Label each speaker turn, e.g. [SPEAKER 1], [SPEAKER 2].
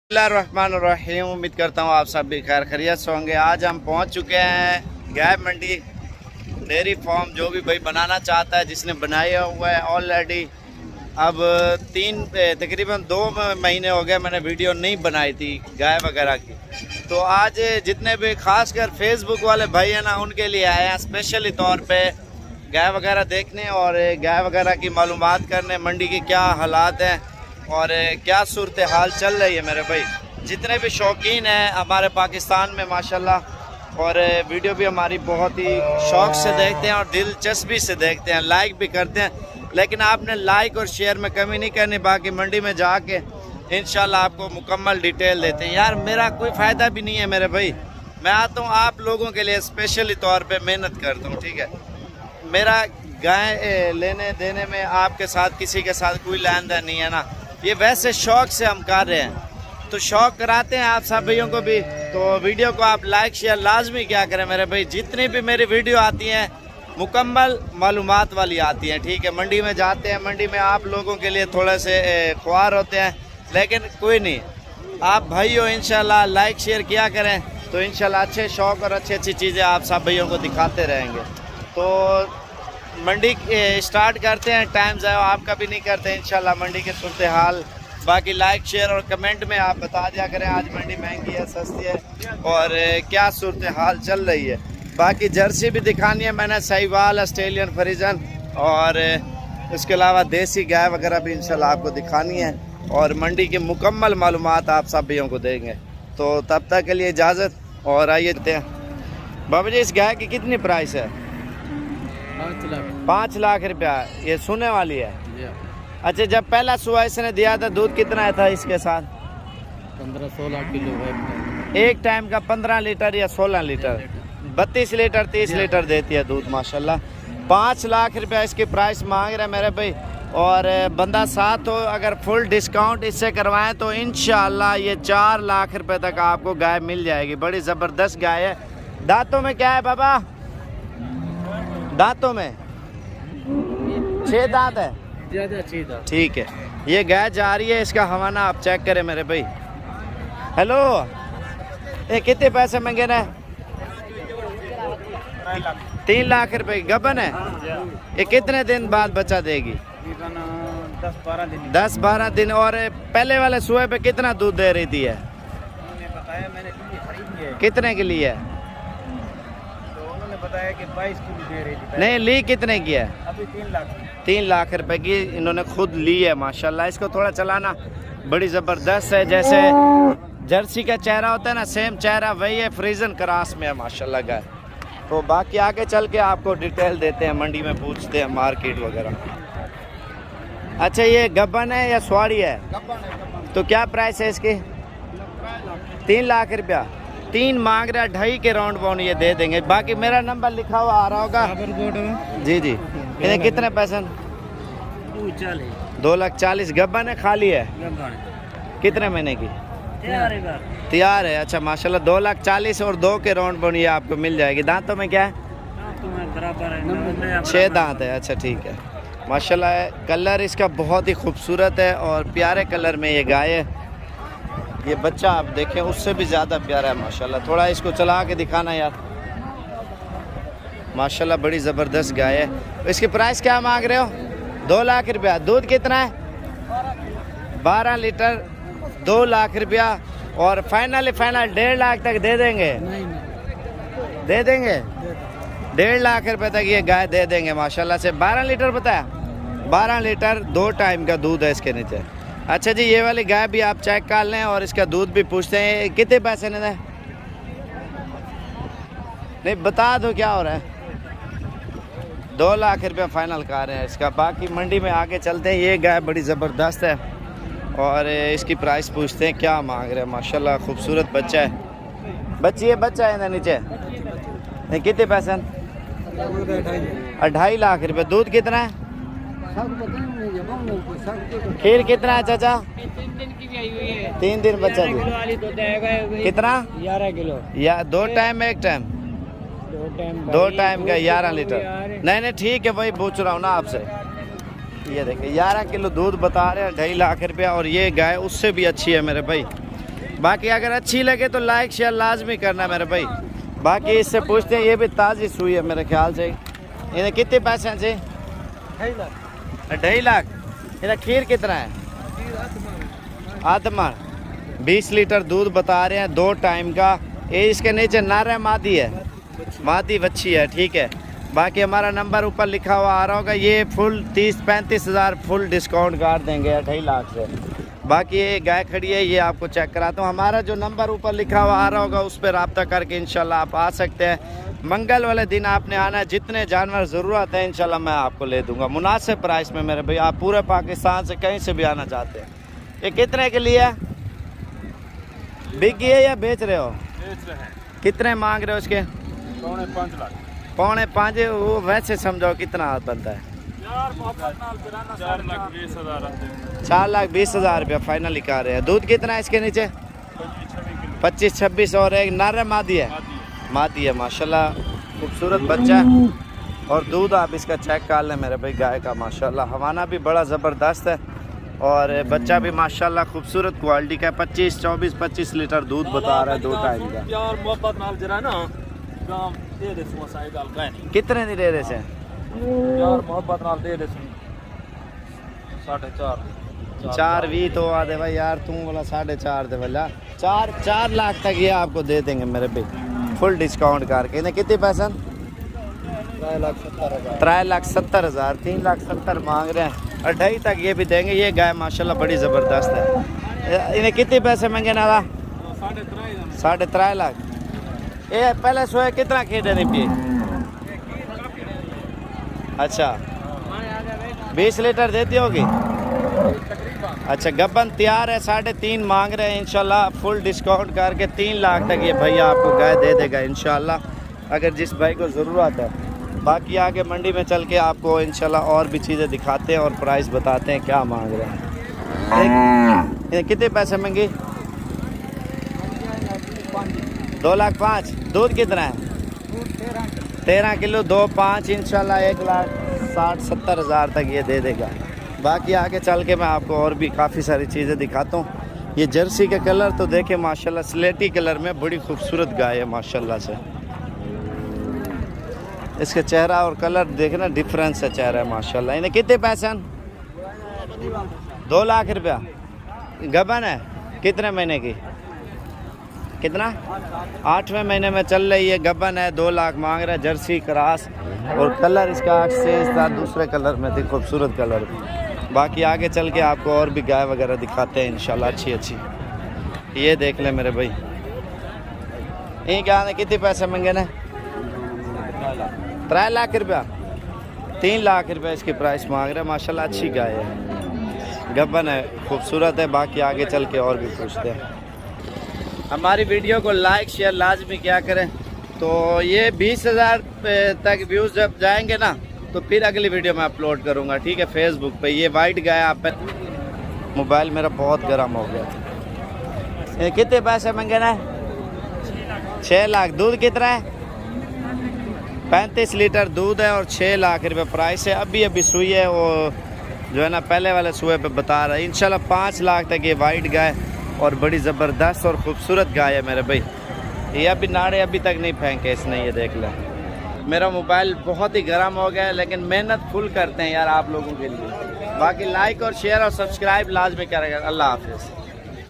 [SPEAKER 1] बिस्मिल्लाहिर्रहमानिर्रहीम। उम्मीद करता हूँ आप सब भी खैर खैरियत से होंगे। आज हम पहुँच चुके हैं गाय मंडी डेयरी फार्म। जो भी भाई बनाना चाहता है, जिसने बनाया हुआ है ऑलरेडी, अब तकरीबन 2 महीने हो गए मैंने वीडियो नहीं बनाई थी गाय वगैरह की। तो आज जितने भी खासकर फेसबुक वाले भाई हैं ना, उनके लिए आए हैं स्पेशली तौर पे गाय वगैरह देखने और गाय वगैरह की मालूमात करने, मंडी के क्या हालात हैं और क्या सूरत हाल चल रही है। मेरे भाई जितने भी शौकीन हैं हमारे पाकिस्तान में माशाल्लाह, और वीडियो भी हमारी बहुत ही शौक़ से देखते हैं और दिलचस्पी से देखते हैं, लाइक भी करते हैं। लेकिन आपने लाइक और शेयर में कमी नहीं करनी, बाकी मंडी में जाके इंशाल्लाह आपको मुकम्मल डिटेल देते हैं। यार मेरा कोई फ़ायदा भी नहीं है मेरे भाई, मैं आता हूँ आप लोगों के लिए स्पेशली तौर पे मेहनत करता हूँ, ठीक है। मेरा गाय लेने देने में आपके साथ किसी के साथ कोई लेन देन नहीं है ना, ये वैसे शौक़ से हम कर रहे हैं, तो शौक़ कराते हैं आप सब भाइयों को भी। तो वीडियो को आप लाइक शेयर लाजमी क्या करें मेरे भाई। जितनी भी मेरी वीडियो आती हैं मुकम्मल मालूमात वाली आती हैं, ठीक है। मंडी में जाते हैं, मंडी में आप लोगों के लिए थोड़े से ख्वार होते हैं, लेकिन कोई नहीं, आप भाई हो इंशाल्लाह लाइक शेयर किया करें तो इंशाल्लाह अच्छे शौक़ और अच्छी चीज़ें आप सब भाइयों को दिखाते रहेंगे। तो मंडी स्टार्ट करते हैं, टाइम ज़ाया आपका भी नहीं करते इंशाल्लाह मंडी के सूरत हाल। बाकी लाइक शेयर और कमेंट में आप बता दिया करें आज मंडी महंगी है सस्ती है और क्या सूरत हाल चल रही है। बाकी जर्सी भी दिखानी है मैंने, साहिवाल, ऑस्ट्रेलियन फ्रीजन, और इसके अलावा देसी गाय वगैरह भी इंशाल्लाह आपको दिखानी है और मंडी की मुकम्मल मालूमात आप सब भाइयों को देंगे। तो तब तक के लिए इजाज़त, और आइए देखते हैं। बाबा जी इस गाय की कितनी प्राइस है? 5 लाख रुपया। ये सोने वाली है? अच्छा, जब पहला सुबह इसने दिया था दूध कितना था इसके साथ?
[SPEAKER 2] 15-16 किलो है।
[SPEAKER 1] एक टाइम का 15 लीटर या 16 लीटर, 32 लीटर 30 लीटर देती है दूध माशाल्लाह। 5 लाख रुपया इसकी प्राइस मांग रहे हैं मेरे भाई, और बंदा साथ हो अगर फुल डिस्काउंट इससे करवाएं तो इंशाल्लाह ये 4 लाख रुपए तक आपको गाय मिल जाएगी। बड़ी ज़बरदस्त गाय है। दांतों में क्या है बाबा? दांतों में 6 दांत है, ठीक है। ये गाय जा रही है, इसका हवाना आप चेक करें मेरे भाई। हेलो, ये कितने पैसे मांगे ना? 3 लाख रुपए गबन है। ये कितने दिन बाद बच्चा देगी? 10-12 दिन। और पहले वाले सुबह पे कितना दूध दे रही थी है? कितने के लिए है?
[SPEAKER 2] बताया कि 22 किलो दे रही थी।
[SPEAKER 1] नहीं, ली कितने की है?
[SPEAKER 2] अभी 3 लाख।
[SPEAKER 1] 3 लाख रुपए की इन्होंने खुद ली है माशाल्लाह। इसको थोड़ा चलाना बड़ी ज़बरदस्त है, जैसे जर्सी का चेहरा होता है ना, सेम चेहरा वही है, फ्रीजन क्रास में है माशाल्लाह गाय। तो बाकी आगे चल के आपको डिटेल देते हैं, मंडी में पूछते हैं मार्केट वगैरह। अच्छा, ये गब्बन है या स्वाड़ी है? तो क्या प्राइस है इसकी? 3 लाख रुपया। 3 मांग रहा, 2.5 के राउंड बाउंड ये दे देंगे। बाकी मेरा नंबर लिखा हुआ आ रहा होगा जी जी। इन्हें कितने पैसे? 2,40,000। गब्बन है, खाली है? कितने महीने की? तैयार है। अच्छा माशाल्लाह, 2,40,000 और 2 के राउंड बाउंड ये आपको मिल जाएगी। दांतों में क्या है? 6 दांत है। अच्छा ठीक है माशाल्लाह। कलर इसका बहुत ही खूबसूरत है और प्यारे कलर में ये गाय है। ये बच्चा आप देखें उससे भी ज़्यादा प्यारा है माशाल्लाह। थोड़ा इसको चला के दिखाना यार। माशाल्लाह बड़ी ज़बरदस्त गाय है। इसकी प्राइस क्या मांग रहे हो? 2 लाख रुपया। दूध कितना है? 12 लीटर, 2 लाख रुपया। और फाइनल 1.5 लाख तक दे देंगे? दे देंगे 1.5 लाख रुपए तक ये गाय दे देंगे माशाल्लाह से। 12 लीटर बताया? 12 लीटर 2 टाइम का दूध है इसके नीचे। अच्छा जी, ये वाली गाय भी आप चेक कर लें और इसका दूध भी पूछते हैं। कितने पैसे ने? नहीं बता दो क्या हो रहा है। 2 लाख रुपया फाइनल कर रहे हैं इसका। बाकी मंडी में आगे चलते हैं। ये गाय बड़ी ज़बरदस्त है और इसकी प्राइस पूछते हैं क्या मांग रहे हैं। माशाल्लाह खूबसूरत बच्चा है। बच्ची है, बच्चा है नीचे। नहीं कितने पैसे? 2.5 लाख रुपये। दूध कितना है? खीर कितना है चाचा? 3 दिन बच्चा दूध कितना? 11 किलो। या 2 टाइम में? 1 टाइम? 2 टाइम का 11 लीटर। नहीं ठीक है, वही पूछ रहा हूँ ना आपसे। ये देखिए 11 किलो दूध बता रहे हैं, 2.5 लाख रुपया। और ये गाय उससे भी अच्छी है मेरे भाई। बाकी अगर अच्छी लगे तो लाइक शेयर लाजमी करना मेरे भाई। बाकी इससे पूछते हैं, ये भी ताज़ी सुई है मेरे ख्याल से। इन्हें कितने पैसे हैं जी? 2.5 लाख। इन्हें खीर कितना है? आधमा 20 लीटर दूध बता रहे हैं, 2 टाइम का। ये इसके नीचे नर है मादी है? मादी बच्ची है, ठीक है। बाकी हमारा नंबर ऊपर लिखा हुआ आ रहा होगा। ये फुल 30-35 हज़ार फुल डिस्काउंट कर देंगे 2.5 लाख से। बाकी ये गाय खड़ी है, ये आपको चेक कराता हूँ। हमारा जो नंबर ऊपर लिखा हुआ आ रहा होगा उस पर रब्ता करके इंशाल्लाह आप आ सकते हैं। मंगल वाले दिन आपने आना है। जितने जानवर ज़रूरत है इंशाल्लाह मैं आपको ले दूंगा मुनासिब प्राइस में मेरे भाई। आप पूरे पाकिस्तान से कहीं से भी आना चाहते हैं। ये कितने के लिए है? बिक गई है या बेच रहे हो?
[SPEAKER 2] बेच रहे हैं।
[SPEAKER 1] कितने मांग रहे हो इसके?
[SPEAKER 2] 5.5 लाख।
[SPEAKER 1] 5.5? वो वैसे समझाओ कितना बनता है? 4,20,000 रुपया फाइनल कर रहे हैं। दूध कितना है इसके नीचे? 25-26। और एक नर है मादी है? मादी है माशाल्लाह, खूबसूरत बच्चा है। और दूध आप इसका चेक कर लें मेरे भाई गाय का, माशाल्लाह हवाना भी बड़ा ज़बरदस्त है और बच्चा भी माशाल्लाह खूबसूरत क्वालिटी का है। 25 लीटर दूध बता रहा है 2 टाइम का। कितने दी दे रहे से?
[SPEAKER 2] यार मोहब्बत नाल दे दे 4.5।
[SPEAKER 1] 4.20 तो आधे भाई यार, तू बोला 4.5 दे वाला। 4 लाख तक ये आपको दे देंगे मेरे भाई फुल डिस्काउंट करके। इन्हें कितने पैसा? 3,70,000। 3,70,000 मांग रहे हैं। 2.5 तक ये भी देंगे। ये गाय माशाल्लाह बड़ी ज़बरदस्त है। इन्हें कितने पैसे मांगे ना? 3.5 लाख। ये पहले सोए कितना खेटे नहीं पिए? अच्छा 20 लीटर देती होगी। अच्छा गब्बन तैयार है, 3.5 मांग रहे हैं। इंशाल्लाह फुल डिस्काउंट करके 3 लाख तक ये भैया आपको गाय दे देगा इंशाल्लाह, अगर जिस भाई को ज़रूरत है। बाकी आगे मंडी में चल के आपको इंशाल्लाह और भी चीज़ें दिखाते हैं और प्राइस बताते हैं क्या मांग रहे हैं। कितने पैसे मांगे? 2,05,000। दूध कितना है? 13 किलो। 2.5 इंशाल्लाह 1,60,000-70,000 तक ये दे देगा। बाकी आगे चल के मैं आपको और भी काफ़ी सारी चीज़ें दिखाता हूँ। ये जर्सी का कलर तो देखे माशाल्लाह, स्लेटी कलर में बड़ी खूबसूरत गाय है माशाल्लाह से। इसका चेहरा और कलर देखना डिफरेंस है चेहरा है माशाल्लाह। इन्हें कितने पैसे? 2 लाख रुपया। गबन है कितने महीने की? कितना? 8वें महीने में चल रही है। गबन है, 2 लाख मांग रहा है। जर्सी क्रॉस और कलर इसका एक्सचेंज था, दूसरे कलर में थी, खूबसूरत कलर थी। बाकी आगे चल के आपको और भी गाय वगैरह दिखाते हैं इंशाल्लाह अच्छी। ये देख ले मेरे भाई। ये क्या है? कितने पैसे मांगे ना? 3 लाख रुपया। 3 लाख रुपया इसकी प्राइस मांग रहे हैं। माशाल्लाह अच्छी गाय है, गबन है, खूबसूरत है। बाकी आगे चल के और भी पूछते हैं। हमारी वीडियो को लाइक शेयर लाजमी क्या करें। तो ये 20,000 तक व्यूज़ जब जाएंगे ना तो फिर अगली वीडियो मैं अपलोड करूँगा, ठीक है, फेसबुक पे। ये वाइट गाय आप पे। मोबाइल मेरा बहुत गर्म हो गया। ये कितने पैसे मांगे ना? 6 लाख। दूध कितना है? 35 लीटर दूध है और 6 लाख रुपये प्राइस है। अभी सुई है वो जो है ना पहले वाले सुए पे बता रहा है। इंशाल्लाह 5 लाख तक ये वाइट गाय और बड़ी ज़बरदस्त और ख़ूबसूरत गाय है मेरे भाई। ये अभी नाड़े अभी तक नहीं फेंके इसने, ये देख लें। मेरा मोबाइल बहुत ही गर्म हो गया है, लेकिन मेहनत फुल करते हैं यार आप लोगों के लिए। बाकी लाइक और शेयर और सब्सक्राइब लाजमी करेगा। अल्लाह हाफिज़।